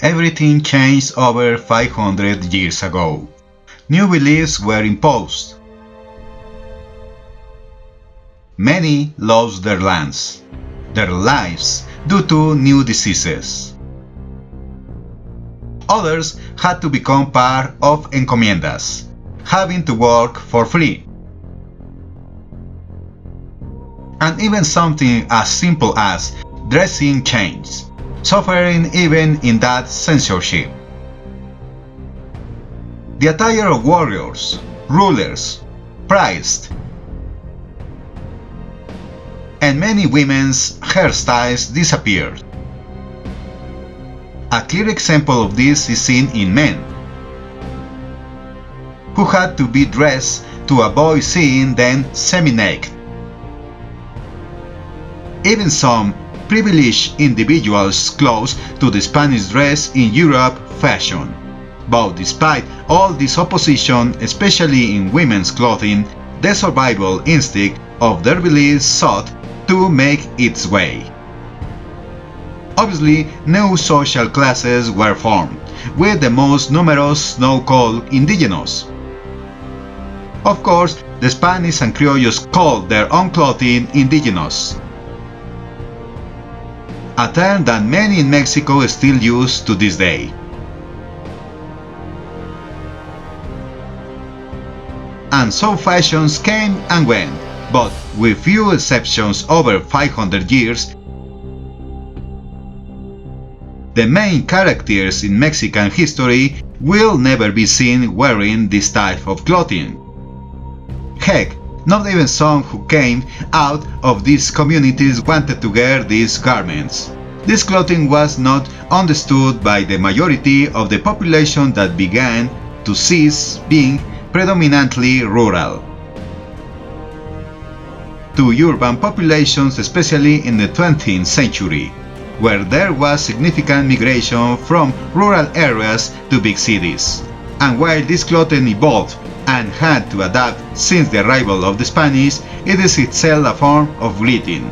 Everything changed over 500 years ago. New beliefs were imposed. Many lost their lands, their lives, due to new diseases. Others had to become part of encomiendas, having to work for free. And even something as simple as dressing changed, suffering even in that censorship. The attire of warriors, rulers, priests, and many women's hairstyles disappeared. A clear example of this is seen in men, who had to be dressed to avoid seeing them semi-naked. Even some privileged individuals close to the Spanish dress in Europe fashion. But despite all this opposition, especially in women's clothing, the survival instinct of their beliefs sought to make its way. Obviously, new social classes were formed, with the most numerous now called Indigenous. Of course, the Spanish and Criollos called their own clothing Indigenous, a term that many in Mexico still use to this day. And so fashions came and went, but with few exceptions over 500 years, the main characters in Mexican history will never be seen wearing this type of clothing. Heck, not even some who came out of these communities wanted to wear these garments. This clothing was not understood by the majority of the population that began to cease being predominantly rural, to urban populations, especially in the 20th century, where there was significant migration from rural areas to big cities. And while this clothing evolved and had to adapt since the arrival of the Spanish, it is itself a form of greeting.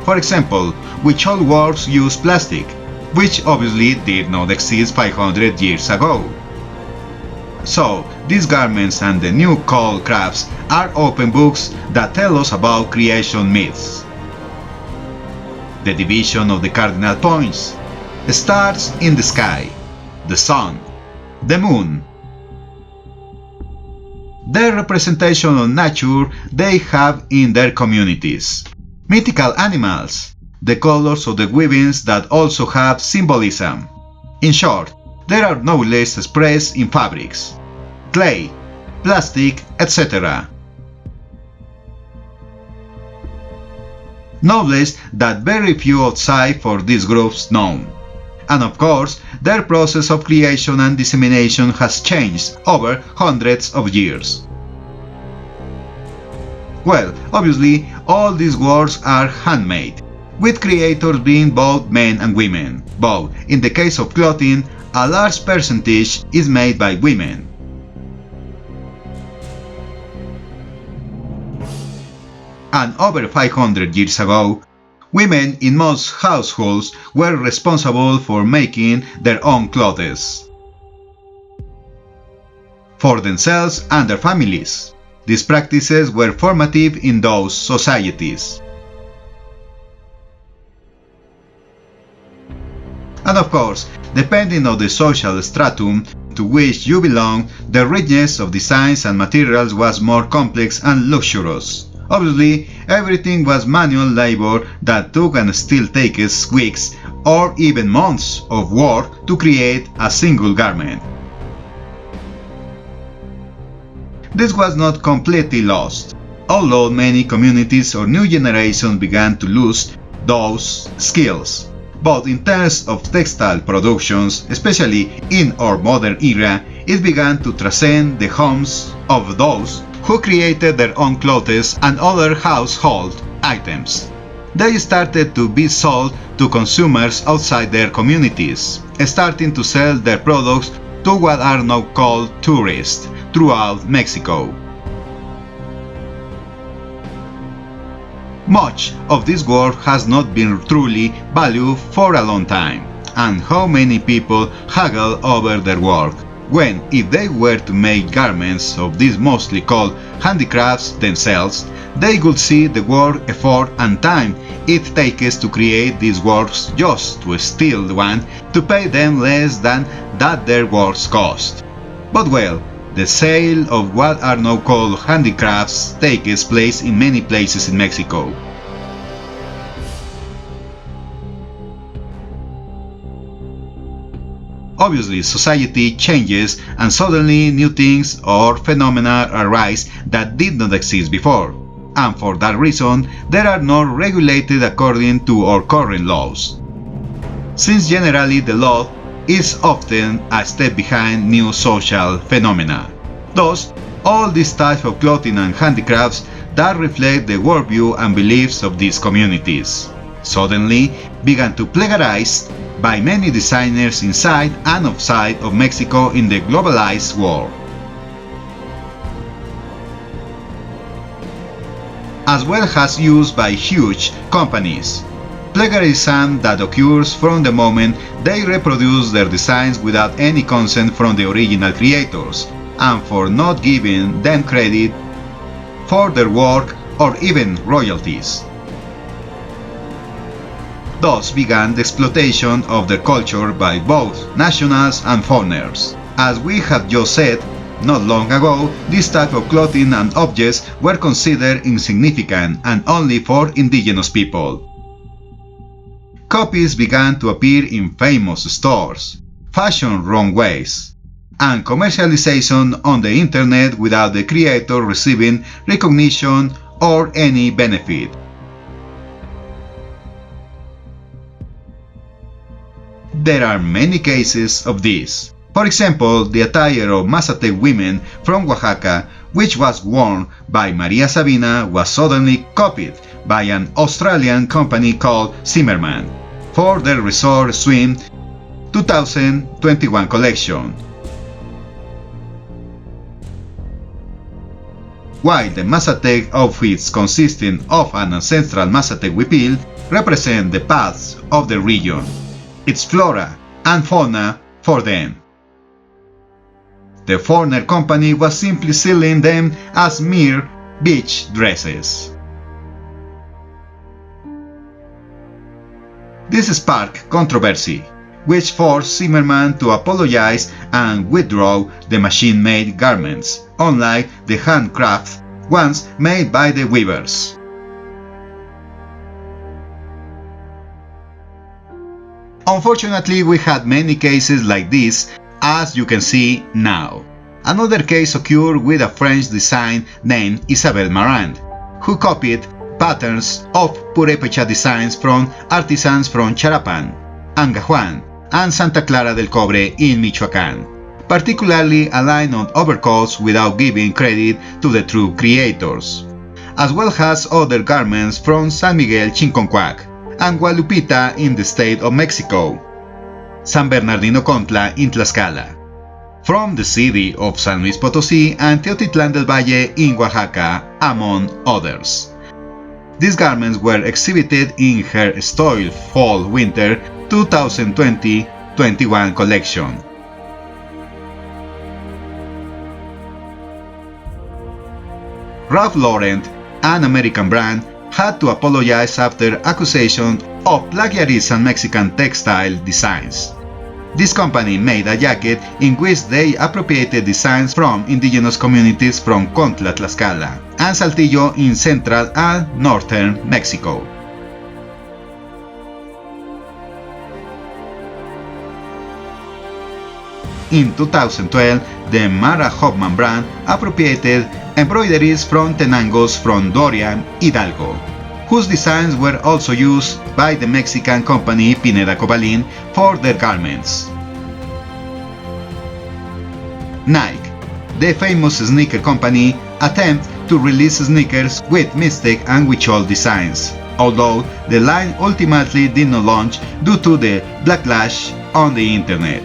For example, which old words use plastic, which obviously did not exist 500 years ago. So, these garments and the new called crafts are open books that tell us about creation myths. The division of the cardinal points, stars in the sky, the sun, the moon, the representation of nature they have in their communities, mythical animals, the colors of the weavings that also have symbolism. In short, there are no less expressed in fabrics, clay, plastic, etc. Knowledge that very few outside for these groups know. And of course, their process of creation and dissemination has changed over hundreds of years. Well, obviously, all these works are handmade, with creators being both men and women, but in the case of clothing, a large percentage is made by women. And over 500 years ago, women in most households were responsible for making their own clothes for themselves and their families. These practices were formative in those societies. And of course, depending on the social stratum to which you belong, the richness of designs and materials was more complex and luxurious. Obviously, everything was manual labor that took and still takes weeks or even months of work to create a single garment. This was not completely lost, although many communities or new generations began to lose those skills. But in terms of textile productions, especially in our modern era, it began to transcend the homes of those who created their own clothes and other household items. They started to be sold to consumers outside their communities, starting to sell their products to what are now called tourists throughout Mexico. Much of this work has not been truly valued for a long time, and how many people haggle over their work, when if they were to make garments of these mostly called handicrafts themselves, they would see the work, effort and time it takes to create these works just to steal one to pay them less than that their works cost. But well, the sale of what are now called handicrafts takes place in many places in Mexico. Obviously, society changes and suddenly new things or phenomena arise that did not exist before, and for that reason they are not regulated according to our current laws. Since generally the law is often a step behind new social phenomena. Thus, all these types of clothing and handicrafts that reflect the worldview and beliefs of these communities suddenly began to plagiarize by many designers inside and outside of Mexico in the globalized world, as well as used by huge companies. Plagiarism that occurs from the moment they reproduce their designs without any consent from the original creators, and for not giving them credit for their work or even royalties. Thus began the exploitation of their culture by both nationals and foreigners. As we have just said, not long ago, this type of clothing and objects were considered insignificant and only for indigenous people. Copies began to appear in famous stores, fashion runways, and commercialization on the internet without the creator receiving recognition or any benefit. There are many cases of this. For example, the attire of Mazatec women from Oaxaca, which was worn by Maria Sabina, was suddenly copied by an Australian company called Zimmermann for their Resort Swim 2021 collection. While the Mazatec outfits consisting of an ancestral Mazatec huipil represent the paths of the region, its flora and fauna for them. The foreigner company was simply selling them as mere beach dresses. This sparked controversy, which forced Zimmermann to apologize and withdraw the machine-made garments, unlike the handcraft ones made by the weavers. Unfortunately, we had many cases like this, as you can see now. Another case occurred with a French design named Isabelle Marant, who copied patterns of purépecha designs from artisans from Charapan, Angajuan, and Santa Clara del Cobre in Michoacán, particularly a line of overcoats without giving credit to the true creators, as well as other garments from San Miguel Chinconcuac and Guadalupita in the state of Mexico, San Bernardino Contla in Tlaxcala, from the city of San Luis Potosí and Teotitlán del Valle in Oaxaca, among others. These garments were exhibited in her Style Fall-Winter 2020-21 collection. Ralph Lauren, an American brand, had to apologize after accusation of plagiarizing Mexican textile designs. This company made a jacket in which they appropriated designs from indigenous communities from Contla, Tlaxcala, and Saltillo in central and northern Mexico. In 2012, the Mara Hoffman brand appropriated embroideries from Tenangos from Dorian, Hidalgo, whose designs were also used by the Mexican company Pineda Cobalin for their garments. Nike, the famous sneaker company, attempted to release sneakers with Mixtec and Huichol designs, although the line ultimately did not launch due to the backlash on the internet.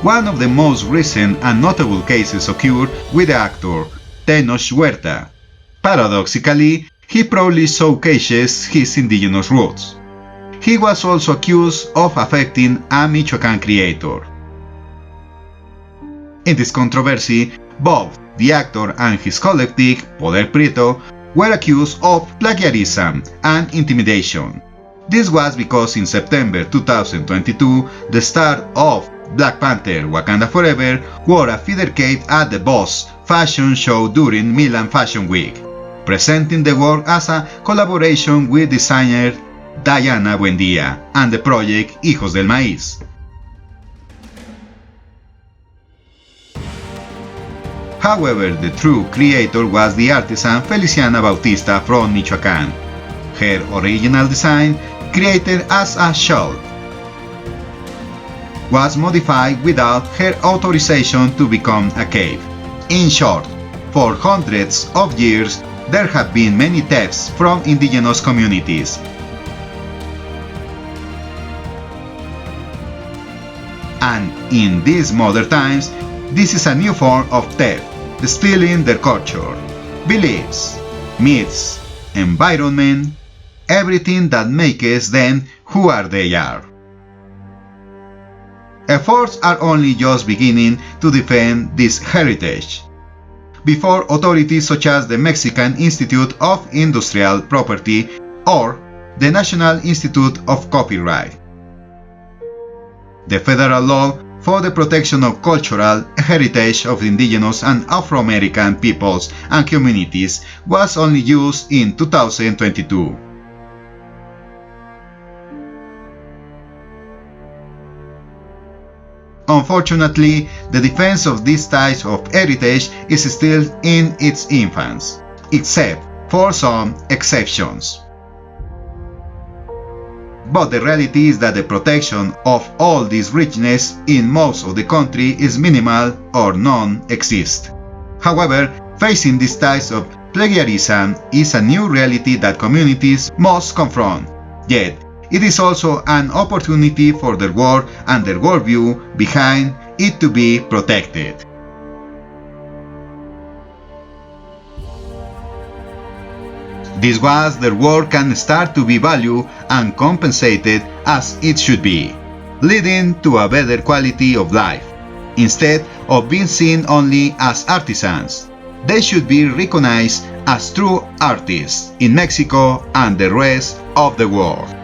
One of the most recent and notable cases occurred with the actor Tenoch Huerta, Paradoxically, he proudly showcases his indigenous roots. He was also accused of affecting a Michoacan creator. In this controversy, both the actor and his collective, Poder Prieto, were accused of plagiarism and intimidation. This was because in September 2022, the star of Black Panther Wakanda Forever wore a feather cape at the Boss fashion show during Milan Fashion Week, presenting the work as a collaboration with designer Diana Buendia and the project Hijos del Maíz. However, the true creator was the artisan Feliciana Bautista from Michoacán. Her original design, created as a shawl, was modified without her authorization to become a cape. In short, for hundreds of years, there have been many thefts from indigenous communities. And in these modern times, this is a new form of theft, stealing their culture, beliefs, myths, environment, everything that makes them who they are. Efforts are only just beginning to defend this heritage, before authorities such as the Mexican Institute of Industrial Property or the National Institute of Copyright. The federal law for the protection of cultural heritage of indigenous and Afro-American peoples and communities was only used in 2022. Unfortunately, the defense of these types of heritage is still in its infancy, except for some exceptions. But the reality is that the protection of all this richness in most of the country is minimal or non-exist. However, facing these types of plagiarism is a new reality that communities must confront, yet it is also an opportunity for their work and their worldview behind it to be protected. This was their work can start to be valued and compensated as it should be, leading to a better quality of life. Instead of being seen only as artisans, they should be recognized as true artists in Mexico and the rest of the world.